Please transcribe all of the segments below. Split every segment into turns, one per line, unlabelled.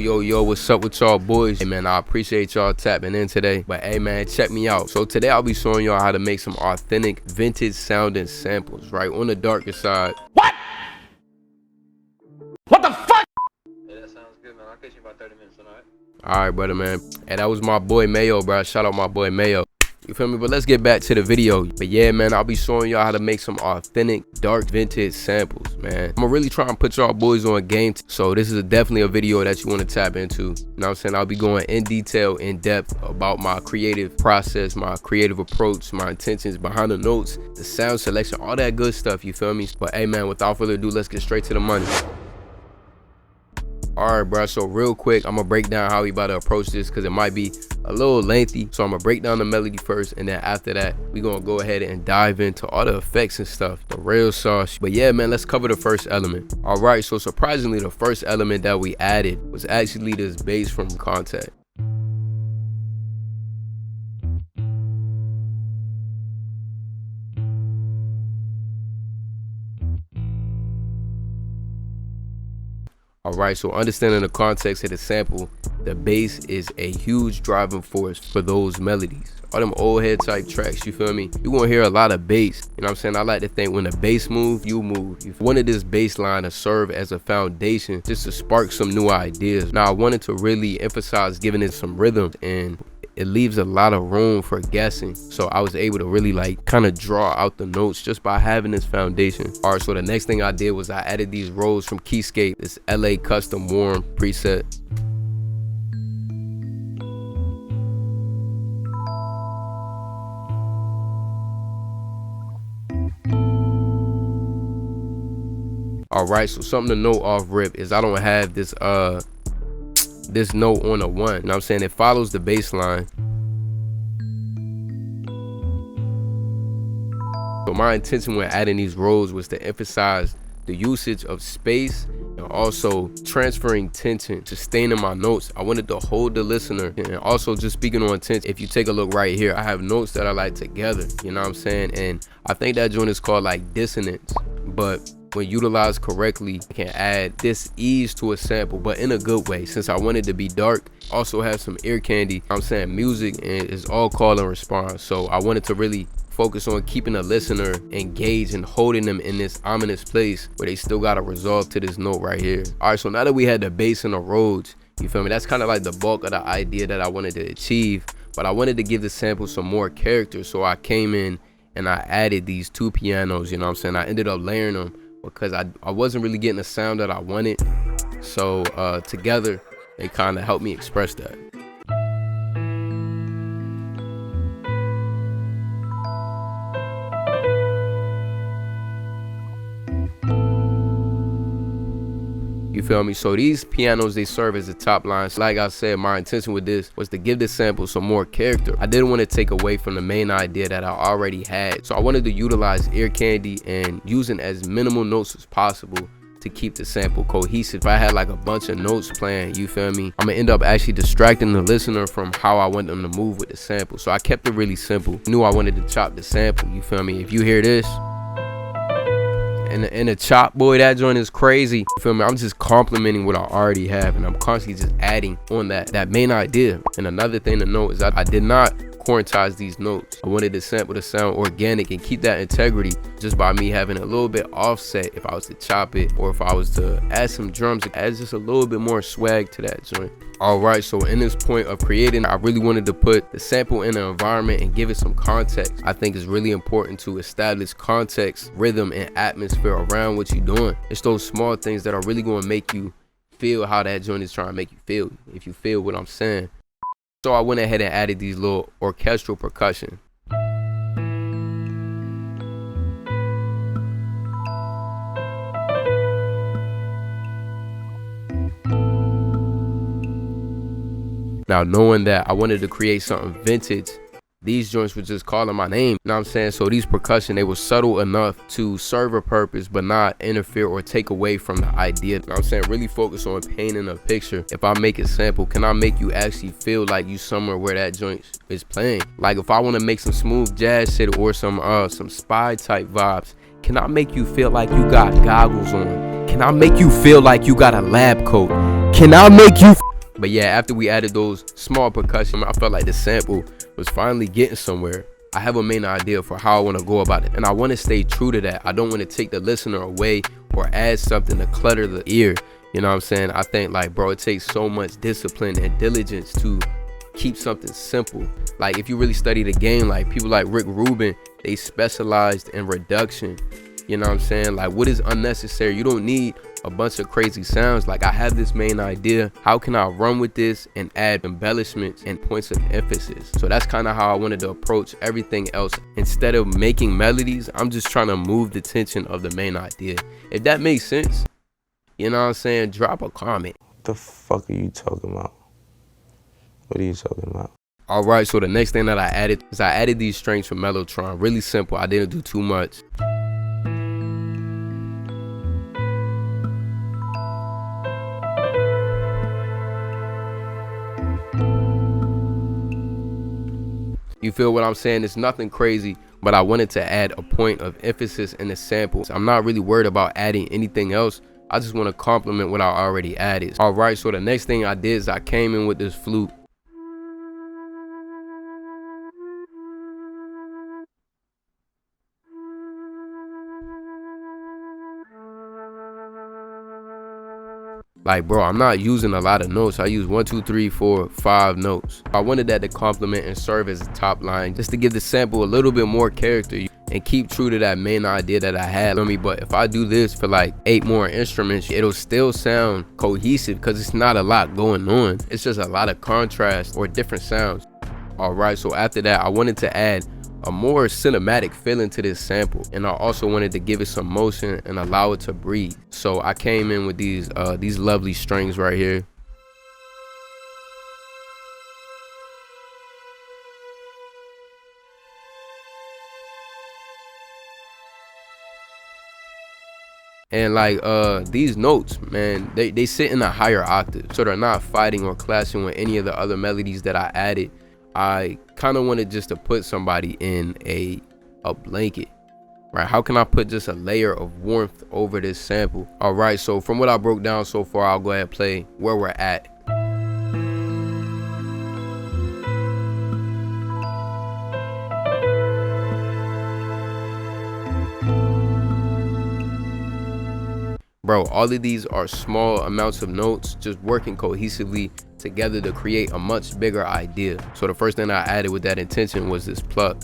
Yo, what's up with y'all boys? Hey man, I appreciate y'all tapping in today. But hey man, check me out. So today I'll be showing y'all how to make some authentic vintage sounding samples, right? On the darker side.
What the fuck?
Yeah, that sounds good, man. I'll catch you in about 30 minutes, alright?
Alright, brother, man. And that was my boy Mayo, bro. Shout out my boy Mayo. You feel me? But let's get back to the video. But yeah, man, I'll be showing y'all how to make some authentic dark vintage samples, man. I'm gonna really try and put y'all boys on game. So this is definitely a video that you want to tap into. You know what I'm saying? I'll be going in detail, in depth about my creative process, my creative approach, my intentions behind the notes, the sound selection, all that good stuff, you feel me? But hey man, without further ado, let's get straight to the money. Alright, bro, so real quick, I'm gonna break down how we about to approach this because it might be a little lengthy. So I'm gonna break down the melody first, and then after that we gonna go ahead and dive into all the effects and stuff, the real sauce. But yeah, man, let's cover the first element. Alright, so surprisingly, the first element that we added was actually this bass from Contact. Alright, so understanding the context of the sample, the bass is a huge driving force for those melodies. All them old head type tracks, you feel me? You gonna hear a lot of bass. You know what I'm saying? I like to think when the bass move, you move. You wanted this bass line to serve as a foundation just to spark some new ideas. Now I wanted to really emphasize giving it some rhythm, and it leaves a lot of room for guessing. So I was able to really like kind of draw out the notes just by having this foundation. All right, so the next thing I did was I added these rolls from Keyscape, this LA custom warm preset. All right, so something to note off rip is I don't have this this note on a 1. You know what I'm saying? It follows the bass line. So my intention when adding these rolls was to emphasize the usage of space and also transferring tension, sustaining my notes. I wanted to hold the listener, and also just speaking on tension. If you take a look right here, I have notes that are like together, you know what I'm saying? And I think that joint is called like dissonance, but when utilized correctly, I can add this ease to a sample, but in a good way. Since I wanted to be dark, also have some ear candy. I'm saying music is all call and response. So I wanted to really focus on keeping the listener engaged and holding them in this ominous place where they still got to resolve to this note right here. All right, so now that we had the bass and the Rhodes, you feel me? That's kind of like the bulk of the idea that I wanted to achieve, but I wanted to give the sample some more character. So I came in and I added these 2 pianos, you know what I'm saying? I ended up layering them because I wasn't really getting the sound that I wanted. So together they kind of helped me express that. You feel me? So these pianos, they serve as the top line. So like I said, my intention with this was to give this sample some more character. I didn't want to take away from the main idea that I already had. So I wanted to utilize ear candy and using as minimal notes as possible to keep the sample cohesive. If I had like a bunch of notes playing, you feel me, I'm gonna end up actually distracting the listener from how I want them to move with the sample. So I kept it really simple. I knew I wanted to chop the sample, you feel me? If you hear this and the chop, boy, that joint is crazy. You feel me? I'm just complimenting what I already have, and I'm constantly just adding on that main idea. And another thing to note is that I did not quantize these notes. I wanted the sample to sound organic and keep that integrity just by me having a little bit offset if I was to chop it, or if I was to add some drums, it adds just a little bit more swag to that joint. All right, so in this point of creating, I really wanted to put the sample in an environment and give it some context. I think it's really important to establish context, rhythm, and atmosphere around what you're doing. It's those small things that are really going to make you feel how that joint is trying to make you feel, if you feel what I'm saying. So I went ahead and added these little orchestral percussion. Now, knowing that I wanted to create something vintage, these joints were just calling my name. You know what I'm saying? So these percussion, they were subtle enough to serve a purpose, but not interfere or take away from the idea. You know what I'm saying? Really focus on painting a picture. If I make a sample, can I make you actually feel like you somewhere where that joint is playing? Like if I want to make some smooth jazz shit or some spy type vibes, can I make you feel like you got goggles on? Can I make you feel like you got a lab coat? Can I make you But yeah, after we added those small percussion, I felt like the sample was finally getting somewhere. I have a main idea for how I want to go about it, and I want to stay true to that. I don't want to take the listener away or add something to clutter the ear. You know what I'm saying? I think, like, bro, it takes so much discipline and diligence to keep something simple. Like, if you really study the game, like people like Rick Rubin, they specialized in reduction. You know what I'm saying? Like, what is unnecessary? You don't need a bunch of crazy sounds. Like, I have this main idea. How can I run with this and add embellishments and points of emphasis? So that's kind of how I wanted to approach everything else. Instead of making melodies, I'm just trying to move the tension of the main idea. If that makes sense, you know what I'm saying? Drop a comment.
What the fuck are you talking about? What are you talking about?
All right, so the next thing that I added is I added these strings from Mellotron. Really simple. I didn't do too much. You feel what I'm saying? It's nothing crazy, but I wanted to add a point of emphasis in the samples. I'm not really worried about adding anything else. I just want to complement what I already added. All right, so the next thing I did is I came in with this flute. Like, bro, I'm not using a lot of notes. I use 1, 2, 3, 4, 5 notes. I wanted that to complement and serve as a top line, just to give the sample a little bit more character and keep true to that main idea that I had on me. But if I do this for like 8 more instruments, it'll still sound cohesive because it's not a lot going on. It's just a lot of contrast or different sounds. All right, so after that, I wanted to add a more cinematic feeling to this sample, and I also wanted to give it some motion and allow it to breathe. So I came in with these lovely strings right here. And like these notes, man, they sit in a higher octave, so they're not fighting or clashing with any of the other melodies that I added. I kind of wanted just to put somebody in a blanket, right? How can I put just a layer of warmth over this sample? All right, so from what I broke down so far, I'll go ahead and play where we're at. Bro, all of these are small amounts of notes just working cohesively together to create a much bigger idea. So the first thing I added with that intention was this pluck.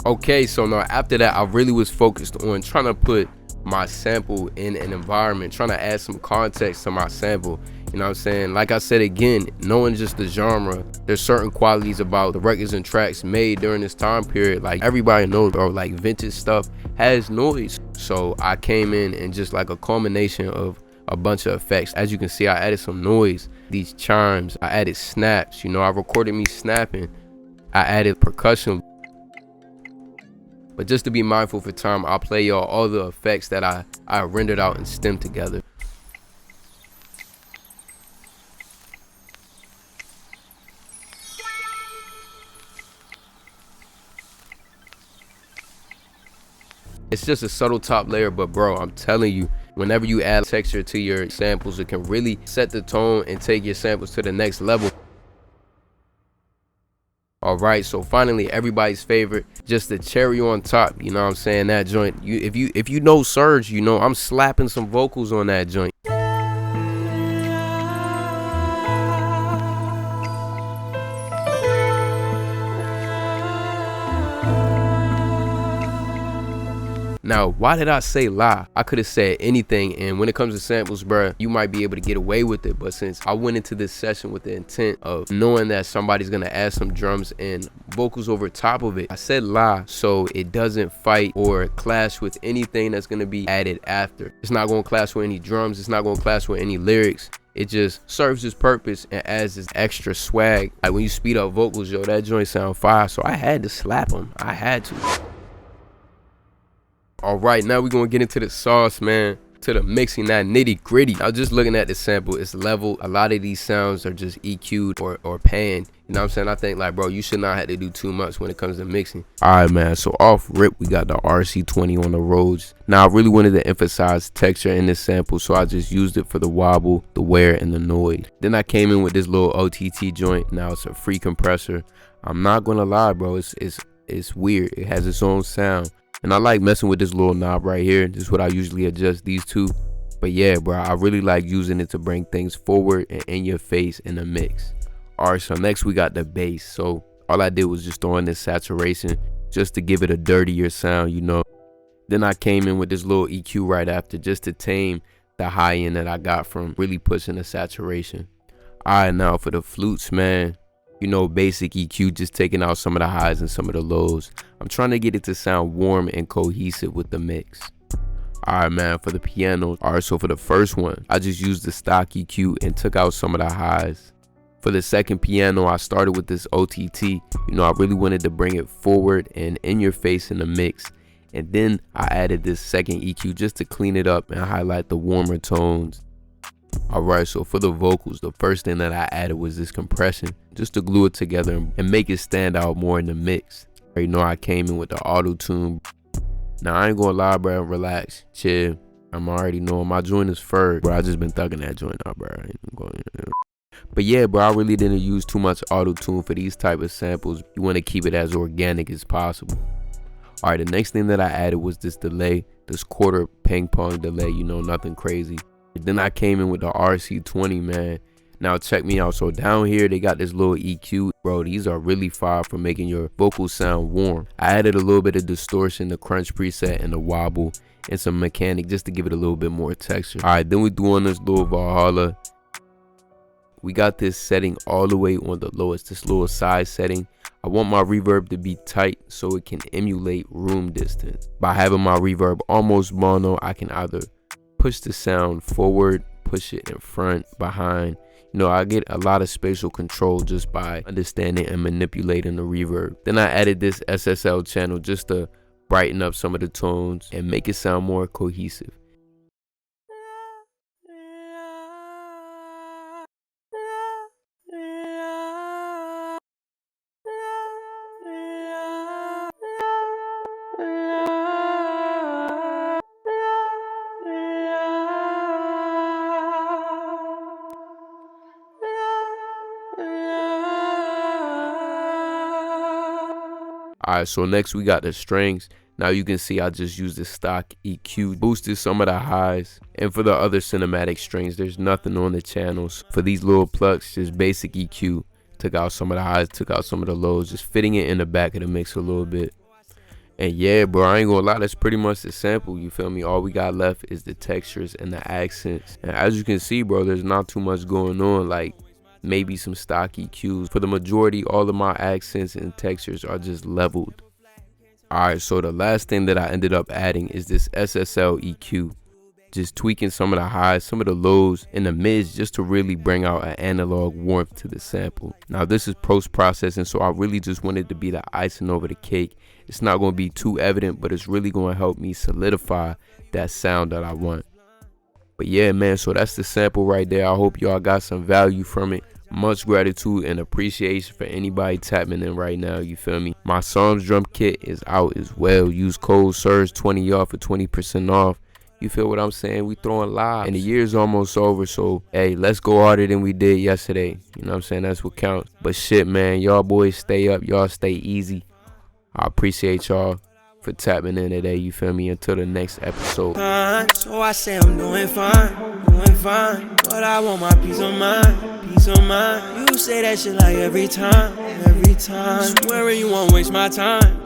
Okay, so now after that, I really was focused on trying to put my sample in an environment, trying to add some context to my sample. You know what I'm saying? Like I said again, knowing just the genre, there's certain qualities about the records and tracks made during this time period. Like everybody knows, bro, like vintage stuff has noise. So I came in and just like a culmination of a bunch of effects. As you can see, I added some noise, these chimes, I added snaps. You know, I recorded me snapping. I added percussion. But just to be mindful for time, I'll play y'all all the effects that I rendered out and stemmed together. It's just a subtle top layer, but bro, I'm telling you, whenever you add texture to your samples, it can really set the tone and take your samples to the next level. All right, so finally, everybody's favorite, just the cherry on top. You know what I'm saying? That joint. If you know Svrge, you know I'm slapping some vocals on that joint. Now, why did I say la? I could have said anything, and when it comes to samples, bruh, you might be able to get away with it, but since I went into this session with the intent of knowing that somebody's gonna add some drums and vocals over top of it, I said la so it doesn't fight or clash with anything that's gonna be added after. It's not gonna clash with any drums, it's not gonna clash with any lyrics. It just serves its purpose and adds this extra swag. Like when you speed up vocals, yo, that joint sound fire, so I had to slap them. I had to. All right, now we're gonna get into the sauce, man, to the mixing, that nitty gritty. I was just looking at the sample, it's leveled. A lot of these sounds are just EQ'd or panned. You know what I'm saying? I think like, bro, you should not have to do too much when it comes to mixing. All right, man. So off rip, we got the RC20 on the Rhodes. Now, I really wanted to emphasize texture in this sample, so I just used it for the wobble, the wear, and the noise. Then I came in with this little OTT joint. Now it's a free compressor. I'm not gonna lie, bro. It's weird. It has its own sound, and I like messing with this little knob right here. This is what I usually adjust these two. But yeah, bro, I really like using it to bring things forward and in your face in the mix. Alright, so next we got the bass. So all I did was just throw in this saturation just to give it a dirtier sound, you know. Then I came in with this little EQ right after just to tame the high end that I got from really pushing the saturation. Alright, now for the flutes, man. You know, basic EQ, just taking out some of the highs and some of the lows. I'm trying to get it to sound warm and cohesive with the mix. Alright, man, for the piano. Alright, so for the first one, I just used the stock EQ and took out some of the highs. For the second piano, I started with this OTT. You know, I really wanted to bring it forward and in your face in the mix. And then I added this second EQ just to clean it up and highlight the warmer tones. Alright, so for the vocals, the first thing that I added was this compression, just to glue it together and make it stand out more in the mix. You know, I came in with the auto tune. Now, I ain't gonna lie, bro, relax, chill. I'm already knowing my joint is svrge, bro. I just been thugging that joint out, bro. But yeah, bro, I really didn't use too much auto-tune for these type of samples. You want to keep it as organic as possible. All right, the next thing that I added was this delay, this quarter ping pong delay, you know, nothing crazy. Then I came in with the RC20, man. Now check me out. So down here, they got this little EQ. Bro, these are really fire for making your vocals sound warm. I added a little bit of distortion, the crunch preset, and the wobble, and some mechanic just to give it a little bit more texture. All right, then we threw on this little Valhalla. We got this setting all the way on the lowest, this little size setting. I want my reverb to be tight so it can emulate room distance. By having my reverb almost mono, I can either push the sound forward, push it in front, behind. You know, I get a lot of spatial control just by understanding and manipulating the reverb. Then I added this SSL channel just to brighten up some of the tones and make it sound more cohesive. Alright, so next we got the strings. Now you can see I just used the stock EQ, boosted some of the highs. And for the other cinematic strings, there's nothing on the channels. For these little plucks, just basic EQ. Took out some of the highs, took out some of the lows, just fitting it in the back of the mix a little bit. And yeah, bro, I ain't gonna lie, that's pretty much the sample, you feel me? All we got left is the textures and the accents. And as you can see, bro, there's not too much going on, like maybe some stock EQs. For the majority, all of my accents and textures are just leveled. Alright, so the last thing that I ended up adding is this SSL EQ. Just tweaking some of the highs, some of the lows, and the mids just to really bring out an analog warmth to the sample. Now this is post-processing, so I really just wanted to be the icing over the cake. It's not going to be too evident, but it's really going to help me solidify that sound that I want. But yeah, man, so that's the sample right there. I hope y'all got some value from it. Much gratitude and appreciation for anybody tapping in right now, you feel me? My Psalms drum kit is out as well. Use code SVRGE20 y'all for 20% off. You feel what I'm saying? We throwing live and the year's almost over, so hey, let's go harder than we did yesterday. You know what I'm saying? That's what counts. But shit, man, y'all boys stay up, y'all stay easy. I appreciate y'all for tapping in today, you feel me? Until the next episode.
So I say I'm doing fine, but I want my peace of mind. You say that shit like every time. Swearing you won't waste my time.